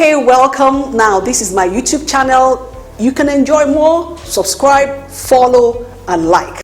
Okay, welcome. Now, this is my YouTube channel. You can enjoy more. Subscribe, follow, and like.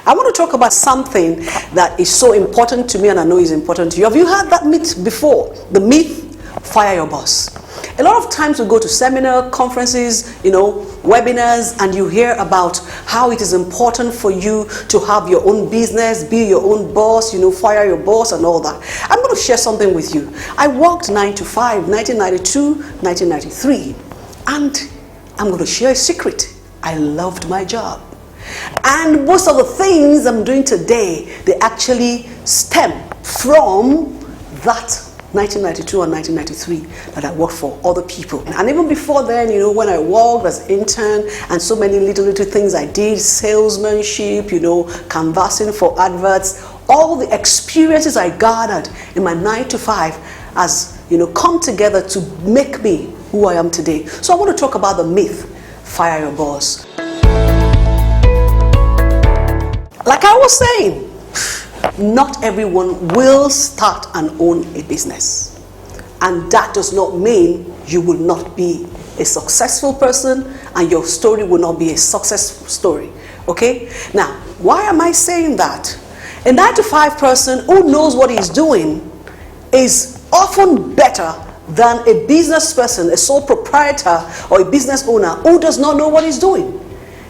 I want to talk about something that is so important to me, and I know is important to you. Have you heard that myth before? The myth, fire your boss. A lot of times we go to seminar, conferences, webinars, and you hear about how it is important for you to have your own business, be your own boss, fire your boss and all that. I'm going to share something with you. I worked 9 to 5, 1992, 1993, and I'm going to share a secret. I loved my job. And most of the things I'm doing today, they actually stem from that 1992 and 1993 that I worked for other people. And even before then, when I worked as intern and so many little things I did, salesmanship, canvassing for adverts, all the experiences I gathered in my 9 to 5 has, come together to make me who I am today. So I want to talk about the myth, fire your boss. Like I was saying, not everyone will start and own a business. And that does not mean you will not be a successful person and your story will not be a successful story. Okay? Now, why am I saying that? A 9 to 5 person who knows what he's doing is often better than a business person, a sole proprietor or a business owner who does not know what he's doing.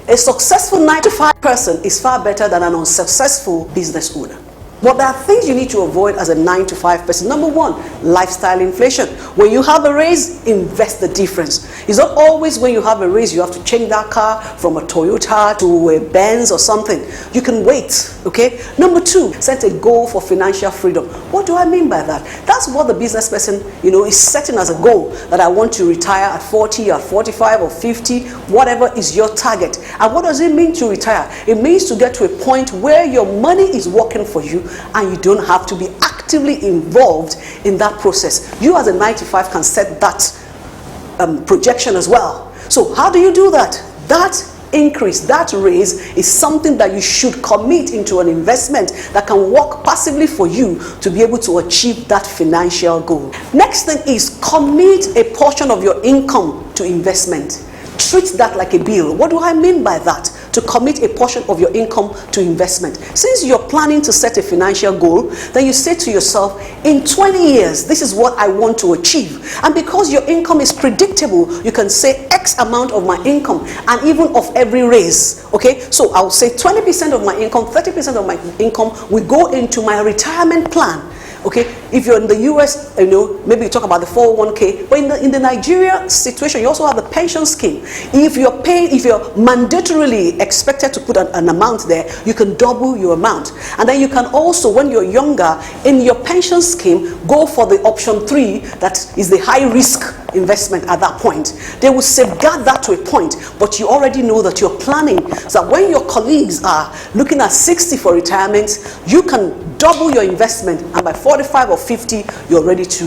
A successful 9 to 5 person is far better than an unsuccessful business owner. But there are things you need to avoid as a 9 to 5 person. Number one, lifestyle inflation. When you have a raise, invest the difference. It's not always when you have a raise you have to change that car from a Toyota to a Benz or something. You can wait, okay? Number two, set a goal for financial freedom. What do I mean by that? That's what the business person, is setting as a goal, that I want to retire at 40, at 45 or 50, whatever is your target. And what does it mean to retire? It means to get to a point where your money is working for you and you don't have to be actively involved in that process. You as a 9 to 5 can set that projection as well. So how do you do that? That increase, that raise is something that you should commit into an investment that can work passively for you to be able to achieve that financial goal. Next thing is commit a portion of your income to investment. Treat that like a bill. What do I mean by that? To commit a portion of your income to investment. Since you're planning to set a financial goal, then you say to yourself, in 20 years, this is what I want to achieve. And because your income is predictable, you can say X amount of my income and even of every raise. Okay, so I'll say 20% of my income, 30% of my income will go into my retirement plan. Okay, if you're in the US, maybe you talk about the 401k, but in the Nigeria situation, you also have the pension scheme. If you're mandatorily expected to put an amount there, you can double your amount. And then you can also, when you're younger, in your pension scheme, go for the option 3, that is the high risk investment at that point. They will safeguard that to a point, but you already know that you're planning, so that when your colleagues are looking at 60 for retirement, you can double your investment, and by 45 or 50, you're ready to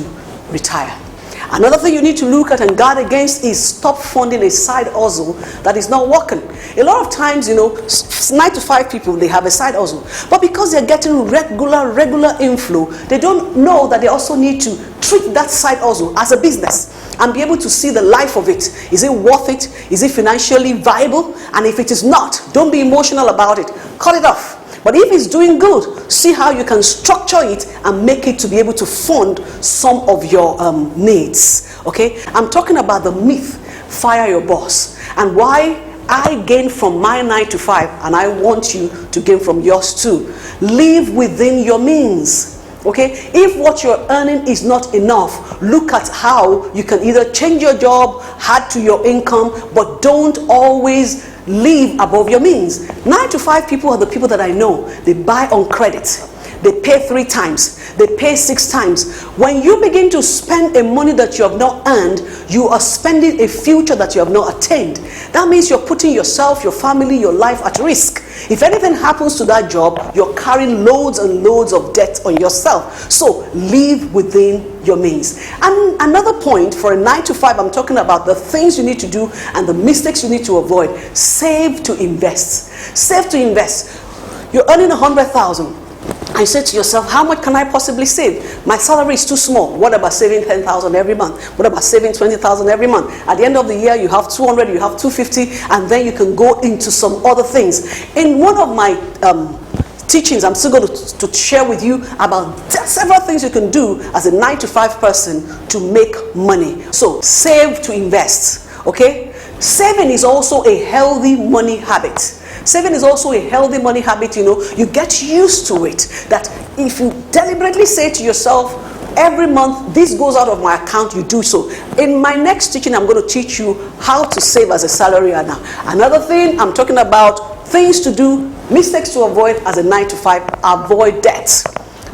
retire. Another thing you need to look at and guard against is stop funding a side hustle that is not working. A lot of times, 9 to 5 people, they have a side hustle, but because they're getting regular inflow, they don't know that they also need to treat that side hustle as a business and be able to see the life of it. Is it worth it? Is it financially viable? And if it is not, don't be emotional about it. Cut it off. But if it's doing good, see how you can structure it and make it to be able to fund some of your needs. Okay? I'm talking about the myth, fire your boss, and why I gain from my 9 to 5 and I want you to gain from yours too. Live within your means. Okay, if what you're earning is not enough, look at how you can either change your job, add to your income, but don't always live above your means. 9 to 5 people are the people that I know. They buy on credit. They pay 3 times. They pay 6 times. When you begin to spend a money that you have not earned, you are spending a future that you have not attained. That means you're putting yourself, your family, your life at risk. If anything happens to that job, you're carrying loads and loads of debt on yourself. So live within your means. And another point for a 9 to 5, I'm talking about the things you need to do and the mistakes you need to avoid. Save to invest. Save to invest. You're earning 100,000. I say to yourself, how much can I possibly save? My salary is too small. What about saving 10,000 every month? What about saving 20,000 every month? At the end of the year, you have 200, you have 250, and then you can go into some other things. In one of my teachings, I'm still going to share with you about several things you can do as a 9-to-5 person to make money. So save to invest, okay? Saving is also a healthy money habit. Saving is also a healthy money habit, you know. You get used to it. That if you deliberately say to yourself, every month this goes out of my account, you do so. In my next teaching, I'm going to teach you how to save as a salary earner. Another thing, I'm talking about things to do, mistakes to avoid as a 9-to-5, avoid debt.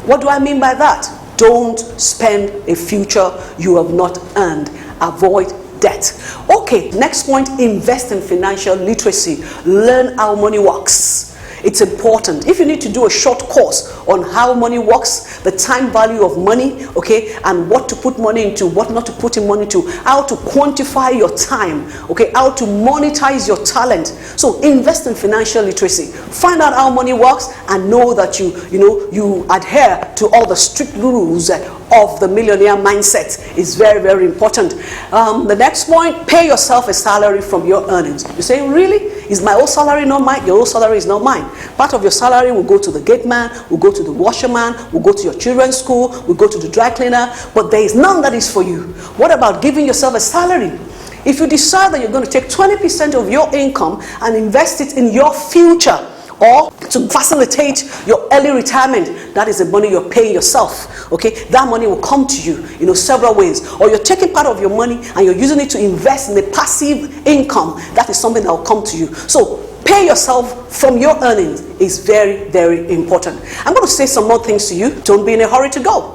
What do I mean by that? Don't spend a future you have not earned. Avoid debt. Okay, next point, invest in financial literacy. Learn how money works. It's important. If you need to do a short course on how money works, the time value of money, okay, and what to put money into, what not to put in money to, how to quantify your time, okay, how to monetize your talent. So invest in financial literacy. Find out how money works and know that you adhere to all the strict rules of the millionaire mindset is very, very important. The next point, pay yourself a salary from your earnings. You say, really? Is my own salary not mine? Your own salary is not mine. Part of your salary will go to the gate man, will go to the washerman, will go to your children's school, will go to the dry cleaner, but there is none that is for you. What about giving yourself a salary? If you decide that you're going to take 20% of your income and invest it in your future, or to facilitate your early retirement, that is the money you're paying yourself, okay? That money will come to you, several ways. Or you're taking part of your money and you're using it to invest in a passive income. That is something that will come to you. So pay yourself from your earnings is very, very important. I'm going to say some more things to you. Don't be in a hurry to go.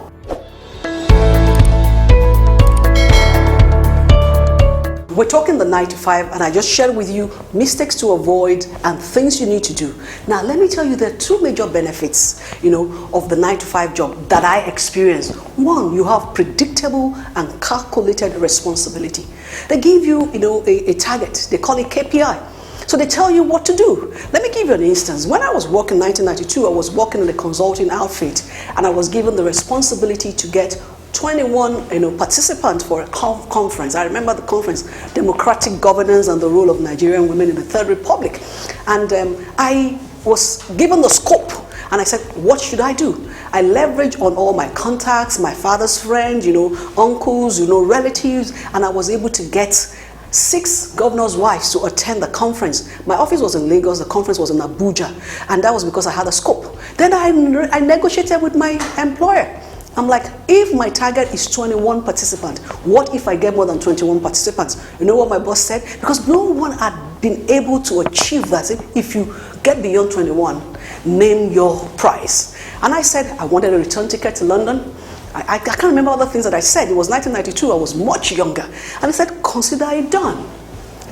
We're talking the 9-to-5, and I just shared with you mistakes to avoid and things you need to do. Now, let me tell you, there are two major benefits, of the 9-to-5 job that I experienced. One, you have predictable and calculated responsibility. They give you, a target. They call it KPI. So they tell you what to do. Let me give you an instance. When I was working in 1992, I was working in a consulting outfit, and I was given the responsibility to get 21 participants for a conference. I remember the conference, Democratic Governance and the Role of Nigerian Women in the Third Republic. And I was given the scope, and I said, what should I do? I leveraged on all my contacts, my father's friends, uncles, relatives, and I was able to get 6 governors' wives to attend the conference. My office was in Lagos, the conference was in Abuja, and that was because I had a scope. Then I negotiated with my employer. I'm like, if my target is 21 participants, what if I get more than 21 participants? You know what my boss said? Because no one had been able to achieve that. If you get beyond 21, name your price. And I said, I wanted a return ticket to London. I can't remember other things that I said. It was 1992, I was much younger. And I said, consider it done.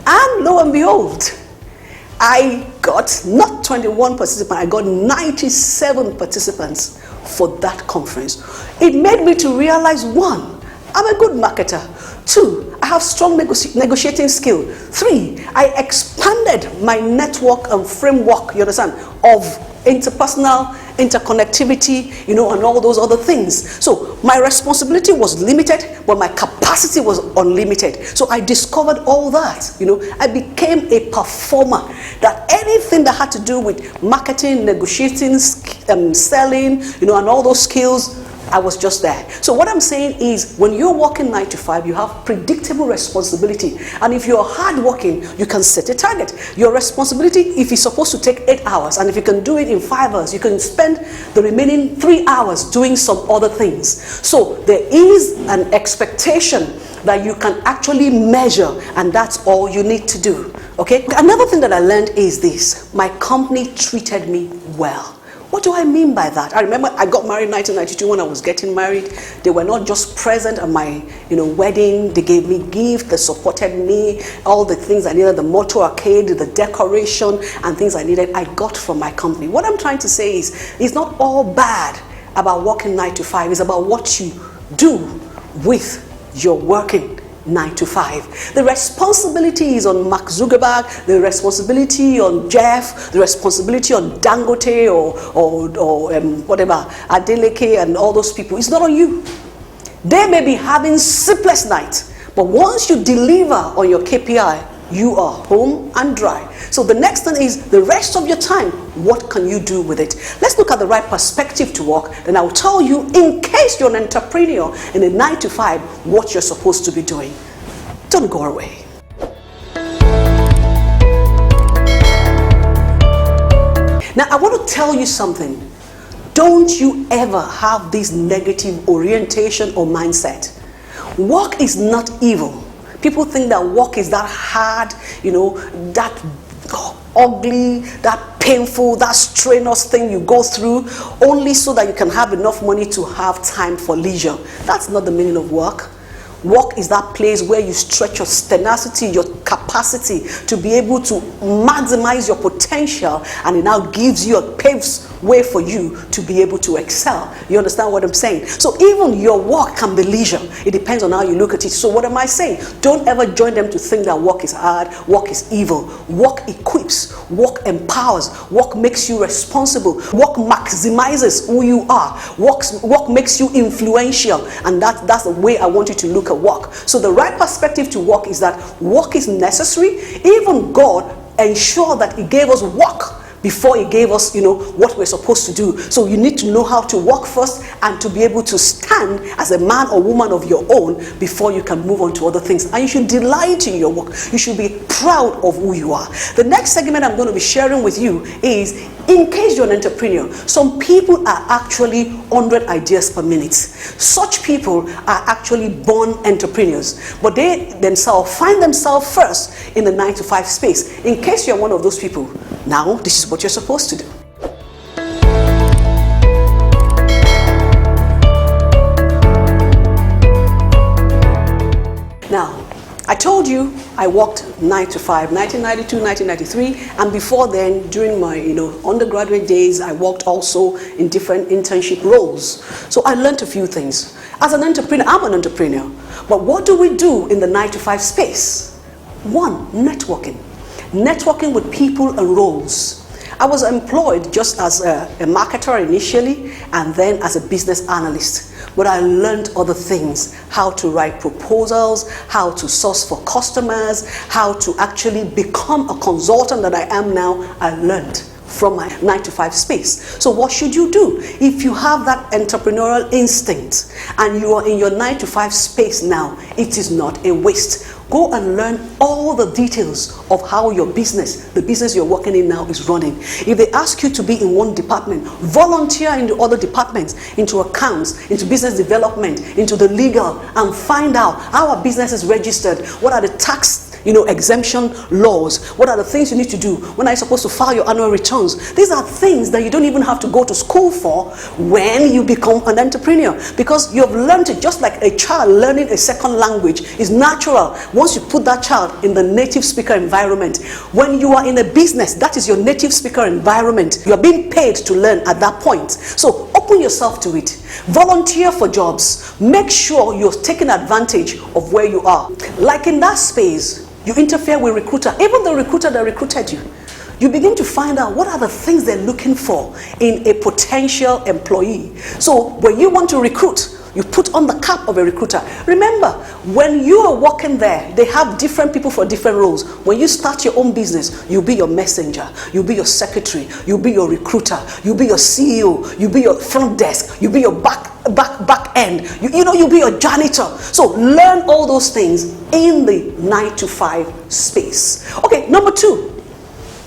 And lo and behold, I got not 21 participants, I got 97 participants for that conference. It made me to realize, 1, I'm a good marketer. 2, I have strong negotiating skill. 3, I expanded my network and framework, you understand, of interpersonal interconnectivity, and all those other things. So my responsibility was limited, but my capacity was unlimited. So I discovered all that. I became a performer. That anything that had to do with marketing, negotiating, selling, and all those skills, I was just there. So what I'm saying is, when you're working 9-to-5, you have predictable responsibility. And if you're hardworking, you can set a target. Your responsibility, if it's supposed to take 8 hours, and if you can do it in 5 hours, you can spend the remaining 3 hours doing some other things. So there is an expectation that you can actually measure, and that's all you need to do. Okay? Another thing that I learned is this: my company treated me well. What do I mean by that? I remember I got married in 1992. When I was getting married, they were not just present at my wedding. They gave me gifts, they supported me, all the things I needed, the motor arcade, the decoration, and things I needed, I got from my company. What I'm trying to say is, it's not all bad about working 9-to-5. It's about what you do with your working 9 to 5. The responsibility is on Mark Zuckerberg, the responsibility on Jeff, the responsibility on Dangote or whatever, Adeleke and all those people. It's not on you. They may be having sleepless nights, but once you deliver on your KPI, you are home and dry. So the next thing is the rest of your time, what can you do with it? Let's look at the right perspective to work. Then I'll tell you, in case you're an entrepreneur in a 9 to 5, what you're supposed to be doing. Don't go away. Now I want to tell you something. Don't you ever have this negative orientation or mindset. Work is not evil. People think that work is that hard, that ugly, that painful, that strenuous thing you go through only so that you can have enough money to have time for leisure. That's not the meaning of work. Work is that place where you stretch your tenacity, your capacity to be able to maximize your potential, and it now gives you a paves way for you to be able to excel. You understand what I'm saying? So even your work can be leisure. It depends on how you look at it. So what am I saying? Don't ever join them to think that work is hard, work is evil. Work equips, work empowers, work makes you responsible, work maximizes who you are, work makes you influential, and that's the way I want you to look at work. So the right perspective to work is that work is necessary. Even God ensured that He gave us work before He gave us, what we're supposed to do. So you need to know how to work first and to be able to stand as a man or woman of your own before you can move on to other things. And you should delight in your work. You should be proud of who you are. The next segment I'm going to be sharing with you is, in case you're an entrepreneur, some people are actually 100 ideas per minute. Such people are actually born entrepreneurs, but they themselves find themselves first in the 9 to 5 space. In case you're one of those people, now this is what you're supposed to do. Now, I told you I worked 9 to 5, 1992, 1993, and before then, during my undergraduate days, I worked also in different internship roles. So I learned a few things. As an entrepreneur, I'm an entrepreneur, but what do we do in the 9 to 5 space? One, networking. Networking with people and roles. I was employed just as a marketer initially, and then as a business analyst. But I learned other things, how to write proposals, how to source for customers, how to actually become a consultant that I am now. I learned from my 9 to 5 space. So what should you do? If you have that entrepreneurial instinct and you are in your 9 to 5 space now, it is not a waste. Go and learn all the details of how your business, the business you're working in now, is running. If they ask you to be in one department, volunteer in the other departments, into accounts, into business development, into the legal, and find out how a business is registered. What are the tax exemption laws? What are the things you need to do? When are you supposed to file your annual returns? These are things that you don't even have to go to school for when you become an entrepreneur, because you've learned it. Just like a child learning a second language is natural once you put that child in the native speaker environment. When you are in a business, that is your native speaker environment. You are being paid to learn at that point. So open yourself to it. Volunteer for jobs. Make sure you're taking advantage of where you are. Like in that space, you interfere with recruiter, even the recruiter that recruited you. You begin to find out what are the things they're looking for in a potential employee. So when you want to recruit, you put on the cap of a recruiter. Remember, when you are working there, they have different people for different roles. When you start your own business, you'll be your messenger, you'll be your secretary, you'll be your recruiter, you'll be your CEO, you'll be your front desk, you'll be your back end, you'll be your janitor. So learn all those things in the 9 to 5 space. Okay, number 2.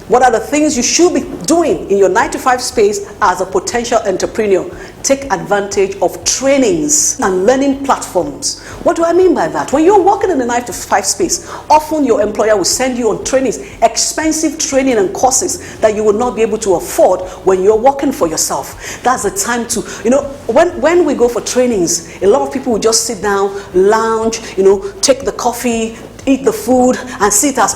What are the things you should be doing in your 9 to 5 space as a potential entrepreneur? Take advantage of trainings and learning platforms. What do I mean by that? When you're working in the 9 to 5 space, often your employer will send you on trainings, expensive training and courses that you will not be able to afford when you're working for yourself. That's the time to, when we go for trainings, a lot of people will just sit down, lounge, take the coffee, eat the food, and see it as,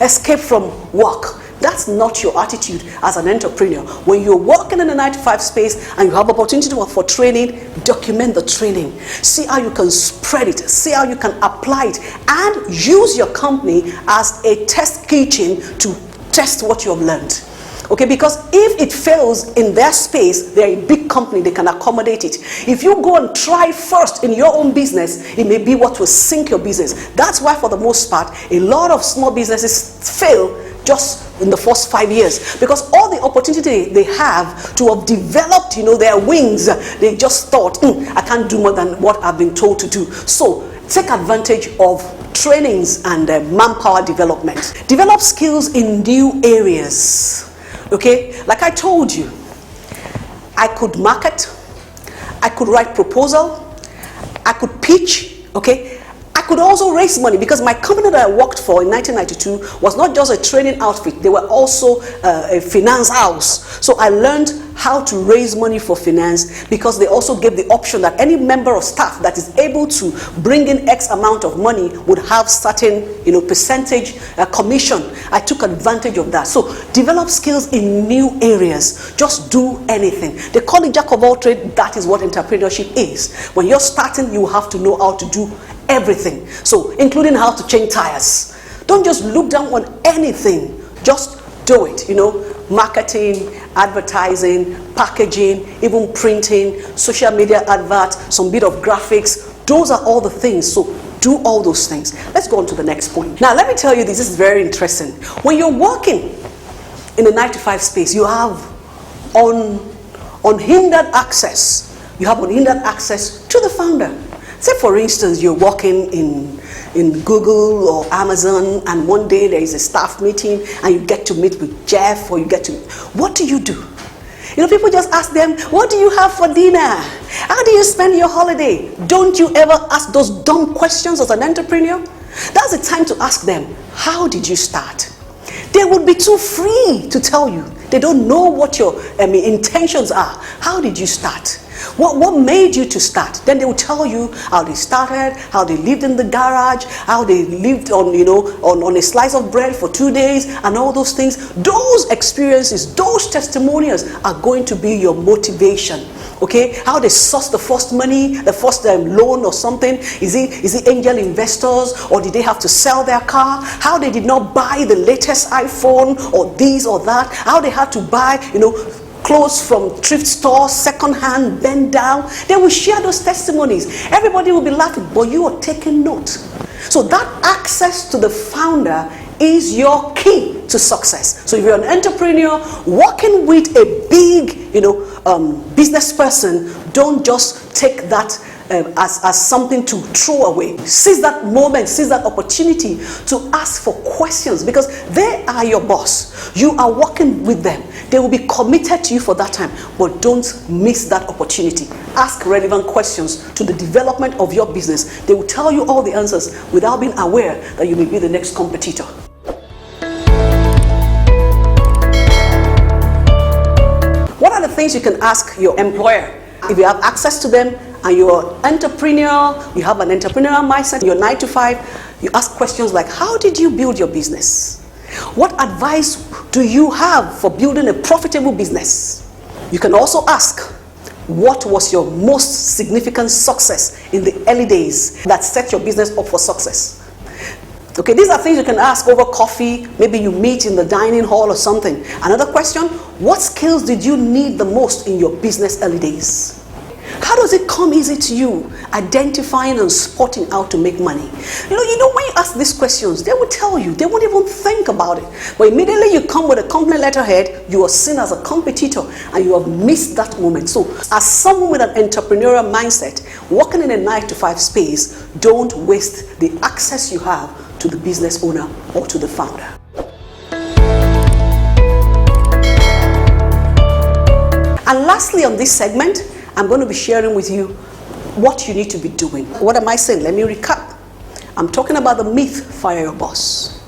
escape from work. That's not your attitude as an entrepreneur. When you're working in a 9-to-5 space and you have opportunity for training, document the training. See how you can spread it. See how you can apply it. And use your company as a test kitchen to test what you have learned. Okay, because if it fails in their space, they're a big company, they can accommodate it. If you go and try first in your own business, it may be what will sink your business. That's why for the most part, a lot of small businesses fail just in the first 5 years, because all the opportunity they have to have developed, their wings, they just thought, I can't do more than what I've been told to do. So take advantage of trainings and manpower development. Develop skills in new areas. Okay, like I told you, I could market, I could write proposal, I could pitch, okay. I could also raise money, because my company that I worked for in 1992 was not just a training outfit, they were also a finance house. So I learned how to raise money for finance, because they also gave the option that any member of staff that is able to bring in X amount of money would have certain percentage commission. I took advantage of that. So develop skills in new areas. Just do anything. They call it jack of all trades. That is what entrepreneurship is. When you're starting, you have to know how to do everything, so including how to change tires. Don't just look down on anything, just do it. Marketing, advertising, packaging, even printing, social media adverts, some bit of graphics. Those are all the things. So do all those things. Let's go on to the next point. Now let me tell you, this is very interesting. When you're working in a 9-to-5 space, you have unhindered access. You have unhindered access to the founder. Say for instance, you're working in Google or Amazon, and one day there is a staff meeting and you get to meet with Jeff, or what do? People just ask them, what do you have for dinner? How do you spend your holiday? Don't you ever ask those dumb questions as an entrepreneur? That's the time to ask them, how did you start? They would be too free to tell you. They don't know what your intentions are. How did you start? What made you to start? Then they will tell you how they started, how they lived in the garage, how they lived on a slice of bread for 2 days, and all those things. Those experiences, those testimonials are going to be your motivation. Okay, how they sourced the first money, the first loan or something. Is it angel investors, or did they have to sell their car? How they did not buy the latest iPhone or this or that? How they had to buy, clothes from thrift stores, second-hand, bend down. They will share those testimonies. Everybody will be laughing, but you are taking note. So that access to the founder is your key to success. So if you're an entrepreneur working with a big, business person, don't just take that as something to throw away. Seize that moment, seize that opportunity to ask for questions, because they are your boss. You are working with them. They will be committed to you for that time, but don't miss that opportunity. Ask relevant questions to the development of your business. They will tell you all the answers without being aware that you may be the next competitor. What are the things you can ask your employer? If you have access to them and you're an entrepreneur, you have an entrepreneurial mindset, you're 9-to-5, you ask questions like, how did you build your business? What advice do you have for building a profitable business? You can also ask, what was your most significant success in the early days that set your business up for success? Okay, these are things you can ask over coffee. Maybe you meet in the dining hall or something. Another question, what skills did you need the most in your business early days? How does it come easy to you identifying and spotting how to make money? When you ask these questions, they will tell you. They won't even think about it. But immediately you come with a company letterhead, you are seen as a competitor, and you have missed that moment. So as someone with an entrepreneurial mindset, working in a 9-to-5 space, don't waste the access you have to the business owner or to the founder. And lastly, on this segment, I'm going to be sharing with you what you need to be doing. What am I saying? Let me recap. I'm talking about the myth, fire your boss.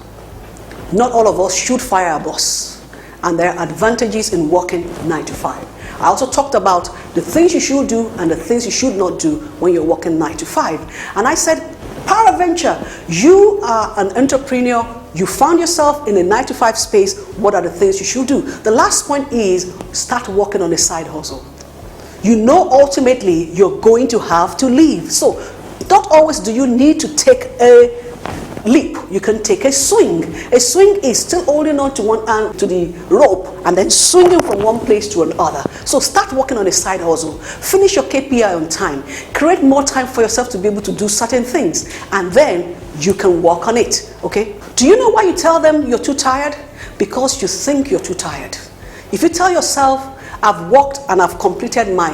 Not all of us should fire our boss. And there are advantages in working 9-to-5. I also talked about the things you should do and the things you should not do when you're working 9-to-5. And I said, peradventure, you are an entrepreneur you found yourself in a 9-to-5 space, what are the things you should do? The last point is start working on a side hustle. You know ultimately you're going to have to leave. So not always do you need to take a leap. You can take a swing. A swing is still holding on to one hand to the rope and then swinging from one place to another. So start working on a side hustle. Finish your KPI on time. Create more time for yourself to be able to do certain things, and then you can work on it. Okay? Do you know why you tell them you're too tired? Because you think you're too tired. If you tell yourself, I've worked and I've completed my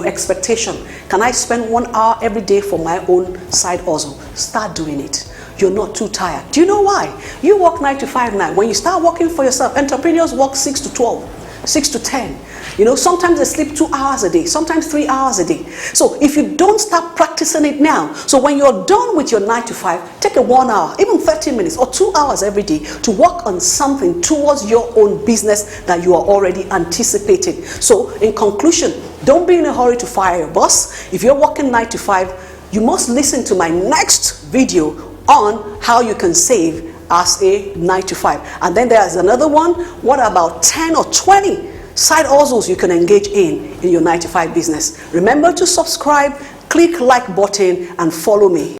expectation, can I spend 1 hour every day for my own side hustle? Start doing it. You're not too tired. Do you know why? You work 9 to 5 now. When you start working for yourself, entrepreneurs work 6 to 12, 6 to 10. Sometimes they sleep 2 hours a day, sometimes 3 hours a day. So if you don't start practicing it now, so when you're done with your 9 to 5, take a 1 hour, even 30 minutes or 2 hours every day to work on something towards your own business that you are already anticipating. So in conclusion, don't be in a hurry to fire your boss. If you're working 9 to 5, you must listen to my next video on how you can save as a 9 to 5. And then there's another one. What about 10 or 20 side hustles you can engage in your 9 to 5 business? Remember to subscribe, click like button, and follow me.